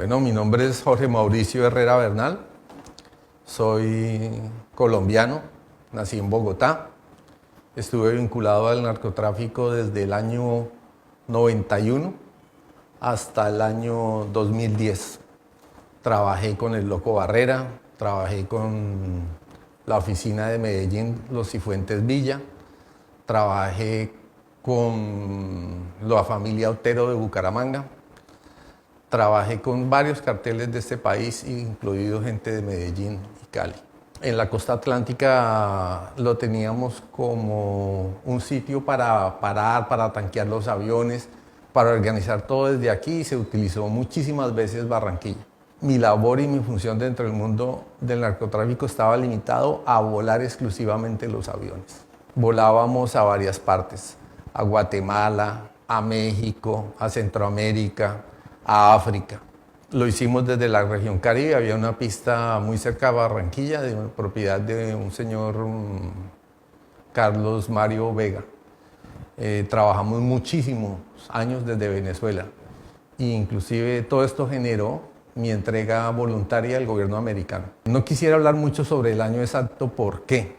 Bueno, mi nombre es Jorge Mauricio Herrera Bernal, soy colombiano, nací en Bogotá, estuve vinculado al narcotráfico desde el año 91 hasta el año 2010. Trabajé con el Loco Barrera, trabajé con la oficina de Medellín, Los Cifuentes Villa, trabajé con la familia Otero de Bucaramanga, trabajé con varios carteles de este país, incluido gente de Medellín y Cali. En la costa atlántica lo teníamos como un sitio para parar, para tanquear los aviones, para organizar todo desde aquí, y se utilizó muchísimas veces Barranquilla. Mi labor y mi función dentro del mundo del narcotráfico estaba limitado a volar exclusivamente los aviones. Volábamos a varias partes, a Guatemala, a México, a Centroamérica, a África. Lo hicimos desde la región Caribe, había una pista muy cerca de Barranquilla, de propiedad de un señor Carlos Mario Vega. Trabajamos muchísimos años desde Venezuela, e inclusive todo esto generó mi entrega voluntaria al gobierno americano. No quisiera hablar mucho sobre el año exacto, ¿por qué?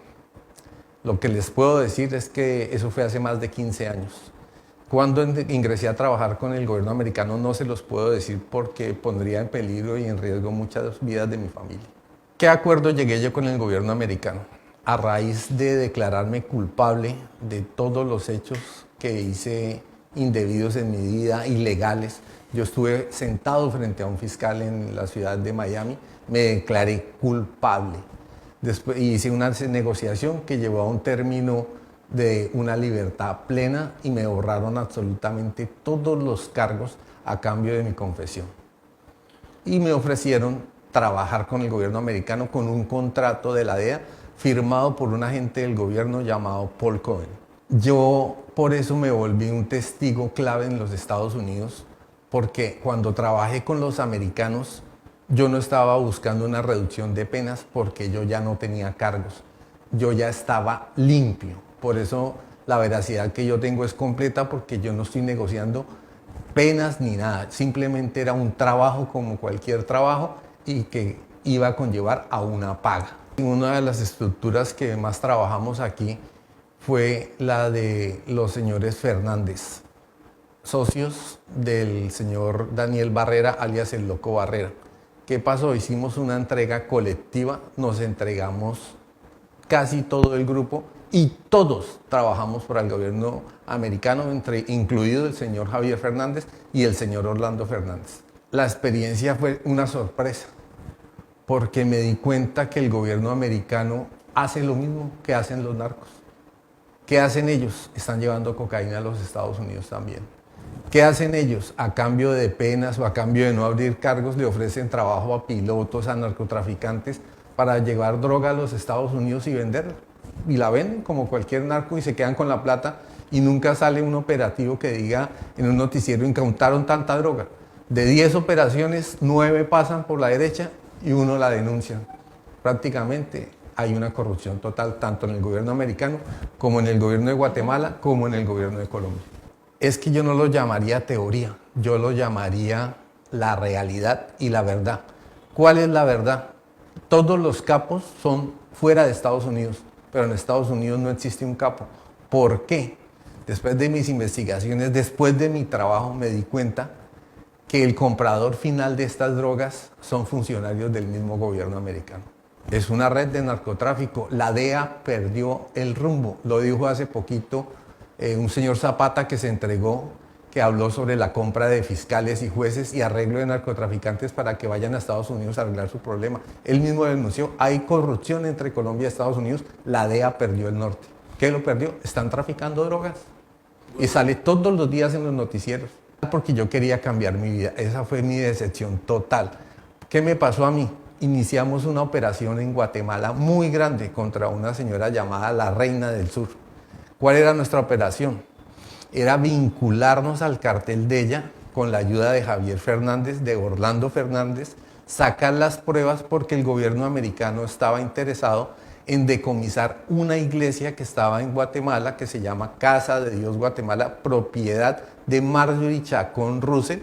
Lo que les puedo decir es que eso fue hace más de 15 años. Cuando ingresé a trabajar con el gobierno americano no se los puedo decir porque pondría en peligro y en riesgo muchas vidas de mi familia. ¿Qué acuerdo llegué yo con el gobierno americano? A raíz de declararme culpable de todos los hechos que hice indebidos en mi vida, ilegales. Yo estuve sentado frente a un fiscal en la ciudad de Miami, me declaré culpable. Después hice una negociación que llevó a un término de una libertad plena y me borraron absolutamente todos los cargos a cambio de mi confesión. Y me ofrecieron trabajar con el gobierno americano con un contrato de la DEA firmado por un agente del gobierno llamado Paul Cohen. Yo por eso me volví un testigo clave en los Estados Unidos, porque cuando trabajé con los americanos yo no estaba buscando una reducción de penas porque yo ya no tenía cargos, yo ya estaba limpio. Por eso la veracidad que yo tengo es completa, porque yo no estoy negociando penas ni nada, simplemente era un trabajo como cualquier trabajo y que iba a conllevar a una paga. Una de las estructuras que más trabajamos aquí fue la de los señores Fernández, socios del señor Daniel Barrera, alias el Loco Barrera. ¿Qué pasó? Hicimos una entrega colectiva, nos entregamos casi todo el grupo y todos trabajamos para el gobierno americano, incluido el señor Javier Fernández y el señor Orlando Fernández. La experiencia fue una sorpresa, porque me di cuenta que el gobierno americano hace lo mismo que hacen los narcos. ¿Qué hacen ellos? Están llevando cocaína a los Estados Unidos también. ¿Qué hacen ellos? A cambio de penas o a cambio de no abrir cargos, le ofrecen trabajo a pilotos, a narcotraficantes, para llevar droga a los Estados Unidos y venderla. Y la venden como cualquier narco y se quedan con la plata, y nunca sale un operativo que diga en un noticiero: incautaron tanta droga. De 10 operaciones, 9 pasan por la derecha y 1 la denuncian. Prácticamente hay una corrupción total, tanto en el gobierno americano como en el gobierno de Guatemala, como en el gobierno de Colombia. Es que yo no lo llamaría teoría, yo lo llamaría la realidad y la verdad. ¿Cuál es la verdad? Todos los capos son fuera de Estados Unidos, pero en Estados Unidos no existe un capo. ¿Por qué? Después de mis investigaciones, después de mi trabajo, me di cuenta que el comprador final de estas drogas son funcionarios del mismo gobierno americano. Es una red de narcotráfico. La DEA perdió el rumbo. Lo dijo hace poquito un señor Zapata, que se entregó, que habló sobre la compra de fiscales y jueces y arreglo de narcotraficantes para que vayan a Estados Unidos a arreglar su problema. Él mismo denunció: hay corrupción entre Colombia y Estados Unidos, la DEA perdió el norte. ¿Qué lo perdió? Están traficando drogas. Y sale todos los días en los noticieros. Porque yo quería cambiar mi vida, esa fue mi decepción total. ¿Qué me pasó a mí? Iniciamos una operación en Guatemala muy grande contra una señora llamada la Reina del Sur. ¿Cuál era nuestra operación? Era vincularnos al cartel de ella con la ayuda de Javier Fernández, de Orlando Fernández, sacar las pruebas, porque el gobierno americano estaba interesado en decomisar una iglesia que estaba en Guatemala, que se llama Casa de Dios Guatemala, propiedad de Marjorie Chacón Russell,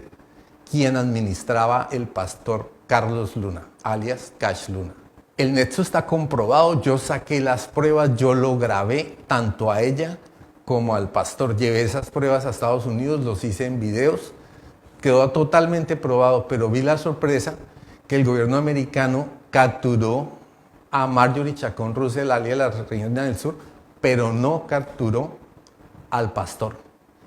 quien administraba el pastor Carlos Luna, alias Cash Luna. El nexo está comprobado, yo saqué las pruebas, yo lo grabé tanto a ella como al pastor. Llevé esas pruebas a Estados Unidos, los hice en videos, quedó totalmente probado, pero vi la sorpresa que el gobierno americano capturó a Marjorie Chacón Russell, alias la Reina del Sur, pero no capturó al pastor.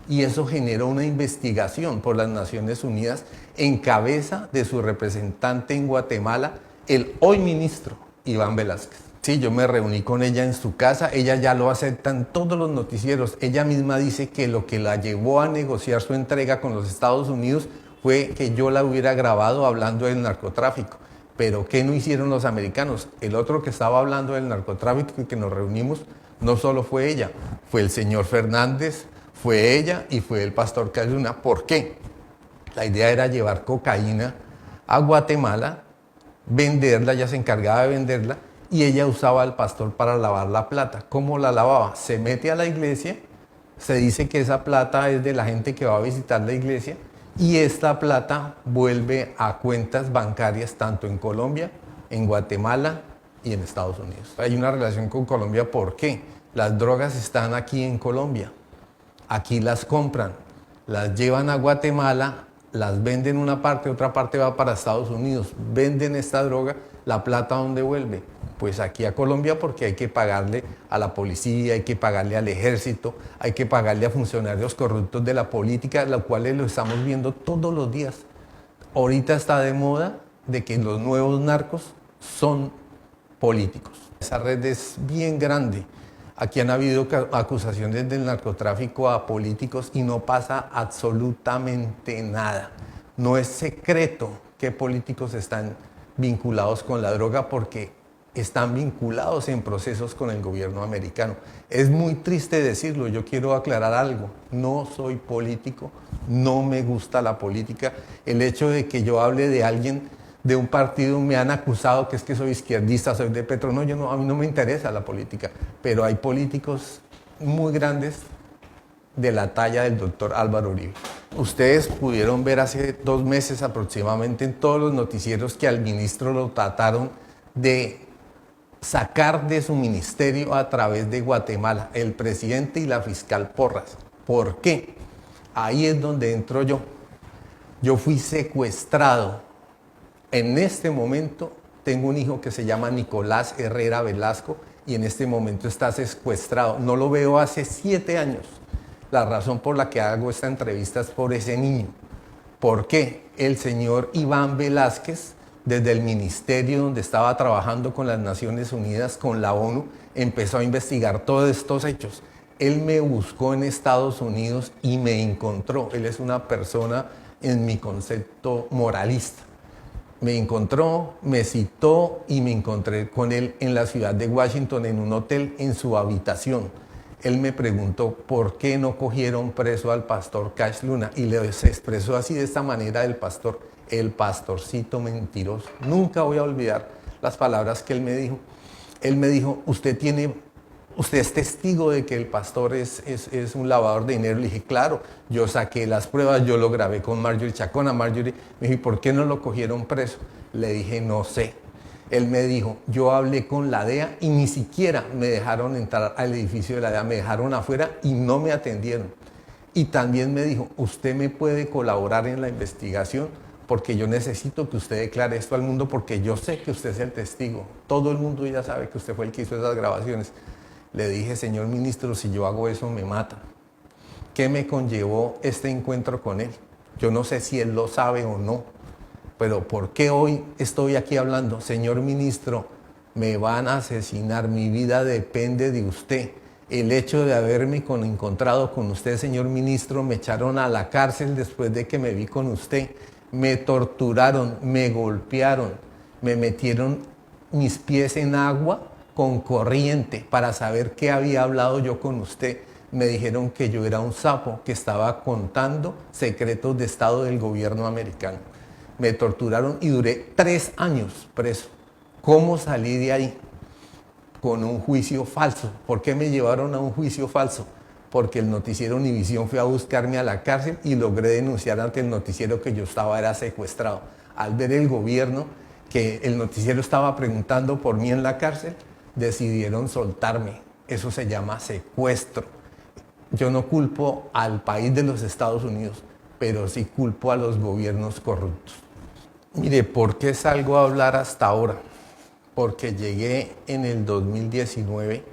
Y eso generó una investigación por las Naciones Unidas en cabeza de su representante en Guatemala, el hoy ministro Iván Velázquez. Sí, yo me reuní con ella en su casa, ella ya lo acepta en todos los noticieros. Ella misma dice que lo que la llevó a negociar su entrega con los Estados Unidos fue que yo la hubiera grabado hablando del narcotráfico. Pero ¿qué no hicieron los americanos? El otro que estaba hablando del narcotráfico y que nos reunimos, no solo fue ella, fue el señor Fernández, fue ella y fue el pastor Cash Luna. ¿Por qué? La idea era llevar cocaína a Guatemala, venderla, ella se encargaba de venderla y ella usaba al pastor para lavar la plata. ¿Cómo la lavaba? Se mete a la iglesia, se dice que esa plata es de la gente que va a visitar la iglesia y esta plata vuelve a cuentas bancarias tanto en Colombia, en Guatemala y en Estados Unidos. Hay una relación con Colombia, ¿por qué? Las drogas están aquí en Colombia, aquí las compran, las llevan a Guatemala, las venden una parte, otra parte va para Estados Unidos, venden esta droga, la plata ¿dónde vuelve? Pues aquí a Colombia, porque hay que pagarle a la policía, hay que pagarle al ejército, hay que pagarle a funcionarios corruptos de la política, los cuales lo estamos viendo todos los días. Ahorita está de moda de que los nuevos narcos son políticos. Esa red es bien grande. Aquí han habido acusaciones del narcotráfico a políticos y no pasa absolutamente nada. No es secreto que políticos están vinculados con la droga porque están vinculados en procesos con el gobierno americano. Es muy triste decirlo, yo quiero aclarar algo. No soy político, no me gusta la política. El hecho de que yo hable de alguien de un partido, me han acusado que es que soy izquierdista, soy de Petro. No, a mí no me interesa la política, pero hay políticos muy grandes de la talla del doctor Álvaro Uribe. Ustedes pudieron ver hace 2 meses aproximadamente en todos los noticieros que al ministro lo trataron de sacar de su ministerio a través de Guatemala, el presidente y la fiscal Porras. ¿Por qué? Ahí es donde entro yo. Yo fui secuestrado. En este momento tengo un hijo que se llama Nicolás Herrera Velasco y en este momento está secuestrado. No lo veo hace 7 años. La razón por la que hago esta entrevista es por ese niño. ¿Por qué? El señor Iván Velázquez, desde el ministerio donde estaba trabajando con las Naciones Unidas, con la ONU, empezó a investigar todos estos hechos. Él me buscó en Estados Unidos y me encontró. Él es una persona, en mi concepto, moralista. Me encontró, me citó y me encontré con él en la ciudad de Washington, en un hotel, en su habitación. Él me preguntó por qué no cogieron preso al pastor Cash Luna y le se expresó así de esta manera del pastor: el pastorcito mentiroso. Nunca voy a olvidar las palabras que él me dijo. Él me dijo: usted es testigo de que el pastor es un lavador de dinero. Le dije: claro, yo saqué las pruebas, yo lo grabé con Marjorie Chacón. A Marjorie me dijo: ¿y por qué no lo cogieron preso? Le dije: no sé. Él me dijo: yo hablé con la DEA y ni siquiera me dejaron entrar al edificio de la DEA, me dejaron afuera y no me atendieron. Y también me dijo: usted me puede colaborar en la investigación porque yo necesito que usted declare esto al mundo porque yo sé que usted es el testigo. Todo el mundo ya sabe que usted fue el que hizo esas grabaciones. Le dije: señor ministro, si yo hago eso me matan. ¿Qué me conllevó este encuentro con él? Yo no sé si él lo sabe o no, pero ¿por qué hoy estoy aquí hablando? Señor ministro, me van a asesinar, mi vida depende de usted. El hecho de haberme encontrado con usted, señor ministro, me echaron a la cárcel después de que me vi con usted. Me torturaron, me golpearon, me metieron mis pies en agua con corriente para saber qué había hablado yo con usted. Me dijeron que yo era un sapo que estaba contando secretos de Estado del gobierno americano. Me torturaron y duré 3 años preso. ¿Cómo salí de ahí? Con un juicio falso. ¿Por qué me llevaron a un juicio falso? porque el noticiero Univisión fue a buscarme a la cárcel y logré denunciar ante el noticiero que yo era secuestrado. Al ver el gobierno que el noticiero estaba preguntando por mí en la cárcel, decidieron soltarme. Eso se llama secuestro. Yo no culpo al país de los Estados Unidos, pero sí culpo a los gobiernos corruptos. Mire, ¿por qué salgo a hablar hasta ahora? Porque llegué en el 2019,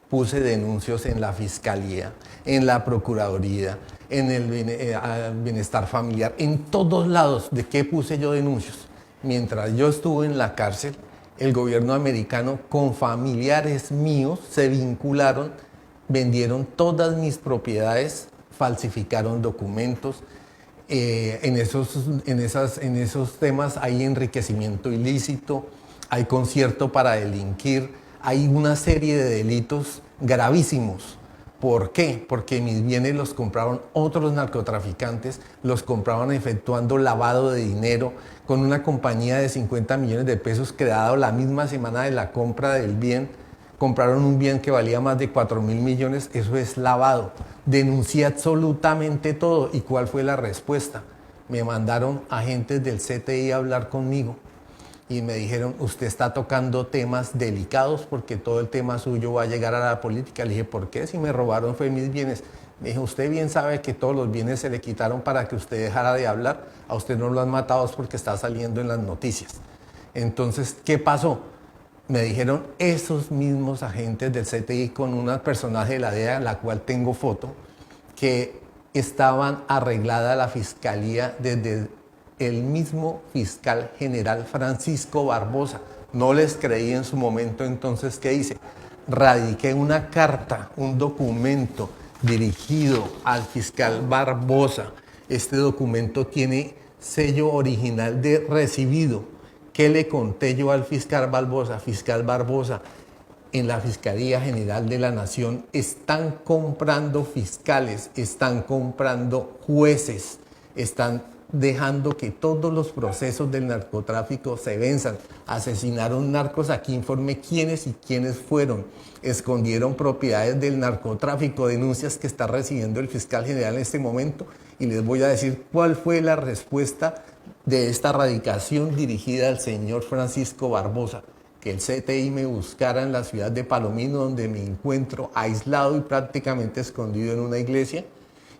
puse denuncios en la Fiscalía, en la Procuraduría, en el Bienestar Familiar, en todos lados. ¿De qué puse yo denuncios? Mientras yo estuve en la cárcel, el gobierno americano con familiares míos se vincularon, vendieron todas mis propiedades, falsificaron documentos. En esos temas hay enriquecimiento ilícito, hay concierto para delinquir, hay una serie de delitos gravísimos. ¿Por qué? Porque mis bienes los compraron otros narcotraficantes, los compraban efectuando lavado de dinero con una compañía de 50 millones de pesos creada la misma semana de la compra del bien. Compraron un bien que valía más de 4.000 millones, eso es lavado. Denuncié absolutamente todo. ¿Y cuál fue la respuesta? Me mandaron agentes del CTI a hablar conmigo y me dijeron, usted está tocando temas delicados porque todo el tema suyo va a llegar a la política. Le dije, ¿por qué? Si me robaron fue mis bienes. Me dijo, usted bien sabe que todos los bienes se le quitaron para que usted dejara de hablar. A usted no lo han matado porque está saliendo en las noticias. Entonces, ¿qué pasó? Me dijeron esos mismos agentes del CTI con un personaje de la DEA, la cual tengo foto, que estaban arreglada la fiscalía desde el mismo fiscal general Francisco Barbosa. No les creí en su momento, entonces, ¿qué hice? Radiqué una carta, un documento dirigido al fiscal Barbosa. Este documento tiene sello original de recibido. ¿Qué le conté yo al fiscal Barbosa? Fiscal Barbosa, en la Fiscalía General de la Nación están comprando fiscales, están comprando jueces, están dejando que todos los procesos del narcotráfico se venzan. Asesinaron narcos, aquí informe quiénes y quiénes fueron. Escondieron propiedades del narcotráfico, denuncias que está recibiendo el fiscal general en este momento. Y les voy a decir cuál fue la respuesta de esta radicación dirigida al señor Francisco Barbosa. Que el CTI me buscara en la ciudad de Palomino, donde me encuentro aislado y prácticamente escondido en una iglesia,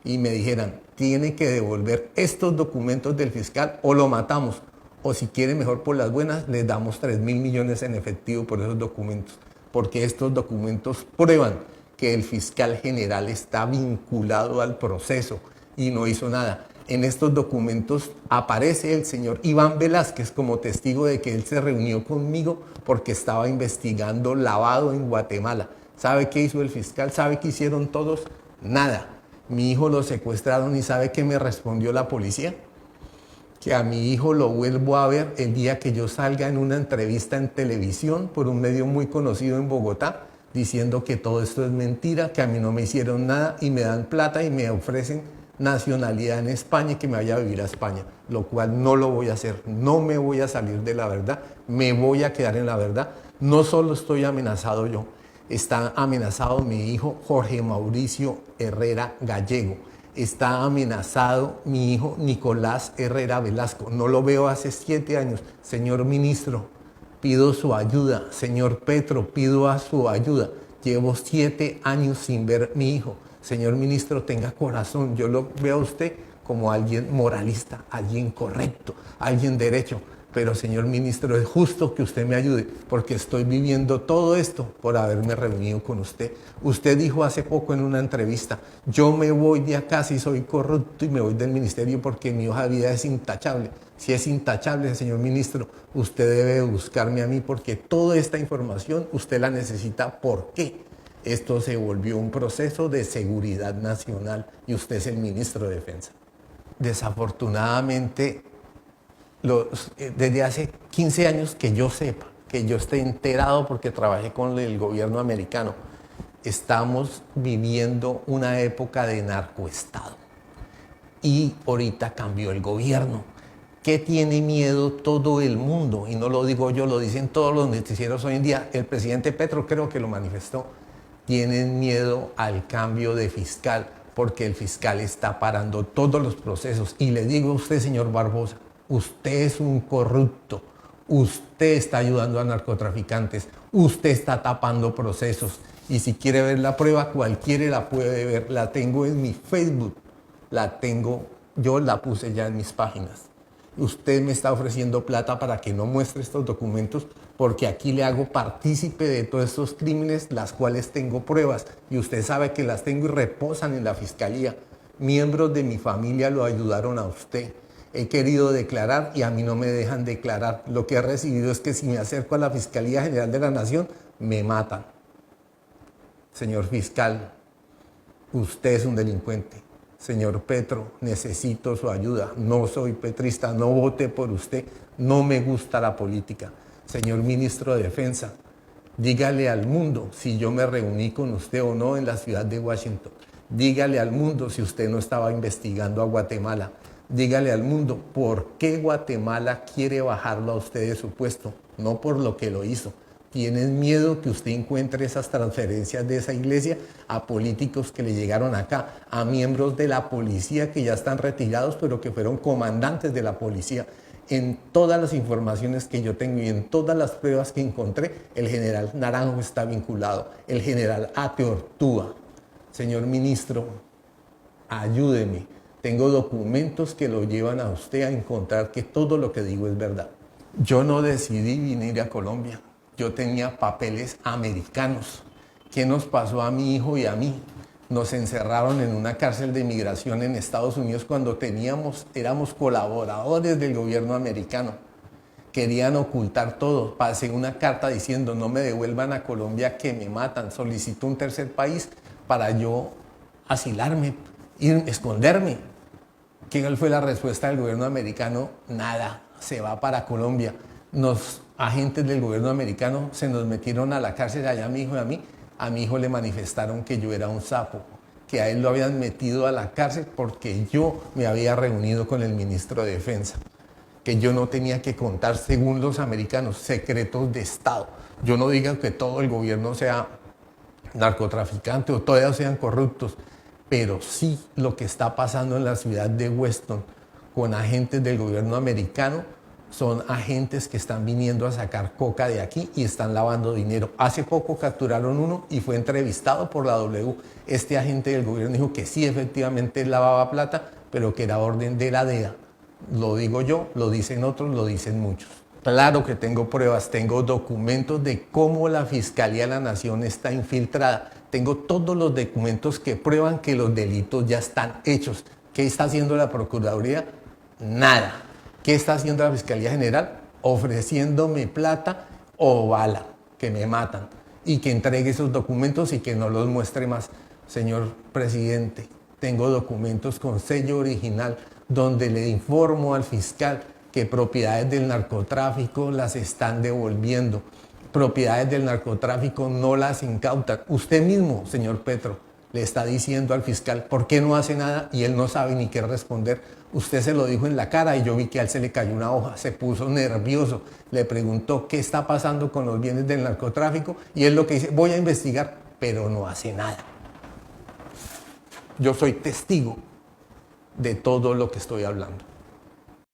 y me dijeran, tiene que devolver estos documentos del fiscal o lo matamos, o si quiere mejor por las buenas, les damos 3.000 millones en efectivo por esos documentos, porque estos documentos prueban que el fiscal general está vinculado al proceso y no hizo nada. En estos documentos aparece el señor Iván Velázquez como testigo de que él se reunió conmigo porque estaba investigando lavado en Guatemala. ¿Sabe qué hizo el fiscal? ¿Sabe qué hicieron todos? Nada. Mi hijo lo secuestraron y ¿sabe qué me respondió la policía? Que a mi hijo lo vuelvo a ver el día que yo salga en una entrevista en televisión por un medio muy conocido en Bogotá, diciendo que todo esto es mentira, que a mí no me hicieron nada y me dan plata y me ofrecen nacionalidad en España y que me vaya a vivir a España, lo cual no lo voy a hacer, no me voy a salir de la verdad, me voy a quedar en la verdad. No solo estoy amenazado yo, está amenazado mi hijo Jorge Mauricio Herrera Gallego, está amenazado mi hijo Nicolás Herrera Velasco, no lo veo hace 7 años. Señor ministro, pido su ayuda. Señor Petro, pido a su ayuda. Llevo 7 años sin ver a mi hijo. Señor ministro, tenga corazón. Yo lo veo a usted como alguien moralista, alguien correcto, alguien derecho. Pero, señor ministro, es justo que usted me ayude, porque estoy viviendo todo esto por haberme reunido con usted. Usted dijo hace poco en una entrevista, yo me voy de acá si soy corrupto y me voy del ministerio porque mi hoja de vida es intachable. Si es intachable, señor ministro, usted debe buscarme a mí porque toda esta información usted la necesita. ¿Por qué? Esto se volvió un proceso de seguridad nacional y usted es el ministro de Defensa. Desafortunadamente, desde hace 15 años que yo sepa, que yo esté enterado porque trabajé con el gobierno americano, estamos viviendo una época de narcoestado. Y ahorita cambió el gobierno. ¿Qué tiene miedo todo el mundo? Y no lo digo yo, lo dicen todos los noticieros hoy en día. El presidente Petro creo que lo manifestó. Tienen miedo al cambio de fiscal porque el fiscal está parando todos los procesos. Y le digo a usted, señor Barbosa, usted es un corrupto, usted está ayudando a narcotraficantes, usted está tapando procesos. Y si quiere ver la prueba, cualquiera la puede ver. La tengo en mi Facebook, la tengo, yo la puse ya en mis páginas. Usted me está ofreciendo plata para que no muestre estos documentos porque aquí le hago partícipe de todos estos crímenes, las cuales tengo pruebas y usted sabe que las tengo y reposan en la fiscalía. Miembros de mi familia lo ayudaron a usted. He querido declarar y a mí no me dejan declarar. Lo que he recibido es que si me acerco a la Fiscalía General de la Nación, me matan. Señor fiscal, usted es un delincuente. Señor Petro, necesito su ayuda. No soy petrista, no voté por usted, no me gusta la política. Señor ministro de Defensa, dígale al mundo si yo me reuní con usted o no en la ciudad de Washington. Dígale al mundo si usted no estaba investigando a Guatemala. Dígale al mundo por qué Guatemala quiere bajarlo a usted de su puesto, no por lo que lo hizo. ¿Tienen miedo que usted encuentre esas transferencias de esa iglesia a políticos que le llegaron acá, a miembros de la policía que ya están retirados, pero que fueron comandantes de la policía? En todas las informaciones que yo tengo y en todas las pruebas que encontré, el general Naranjo está vinculado, el general Ate Ortúa. Señor ministro, ayúdeme. Tengo documentos que lo llevan a usted a encontrar que todo lo que digo es verdad. Yo no decidí venir a Colombia. Yo tenía papeles americanos. ¿Qué nos pasó a mi hijo y a mí? Nos encerraron en una cárcel de migración en Estados Unidos cuando éramos colaboradores del gobierno americano. Querían ocultar todo. Pasé una carta diciendo no me devuelvan a Colombia que me matan. Solicito un tercer país para yo asilarme, esconderme. ¿Qué fue la respuesta del gobierno americano? Nada, se va para Colombia. Los agentes del gobierno americano se nos metieron a la cárcel allá a mi hijo y a mí. A mi hijo le manifestaron que yo era un sapo, que a él lo habían metido a la cárcel porque yo me había reunido con el ministro de Defensa, que yo no tenía que contar, según los americanos, secretos de Estado. Yo no digo que todo el gobierno sea narcotraficante o todos sean corruptos, pero sí lo que está pasando en la ciudad de Weston con agentes del gobierno americano. Son agentes que están viniendo a sacar coca de aquí y están lavando dinero. Hace poco capturaron uno y fue entrevistado por la W. Este agente del gobierno dijo que sí, efectivamente lavaba plata, pero que era orden de la DEA. Lo digo yo, lo dicen otros, lo dicen muchos. Claro que tengo pruebas, tengo documentos de cómo la Fiscalía de la Nación está infiltrada. Tengo todos los documentos que prueban que los delitos ya están hechos. ¿Qué está haciendo la Procuraduría? Nada. ¿Qué está haciendo la Fiscalía General? Ofreciéndome plata o bala, que me matan, y que entregue esos documentos y que no los muestre más. Señor presidente, tengo documentos con sello original donde le informo al fiscal que propiedades del narcotráfico las están devolviendo. Propiedades del narcotráfico no las incautan. Usted mismo, señor Petro, le está diciendo al fiscal por qué no hace nada y él no sabe ni qué responder. Usted se lo dijo en la cara y yo vi que a él se le cayó una hoja, se puso nervioso, le preguntó qué está pasando con los bienes del narcotráfico y él lo que dice, voy a investigar, pero no hace nada. Yo soy testigo de todo lo que estoy hablando.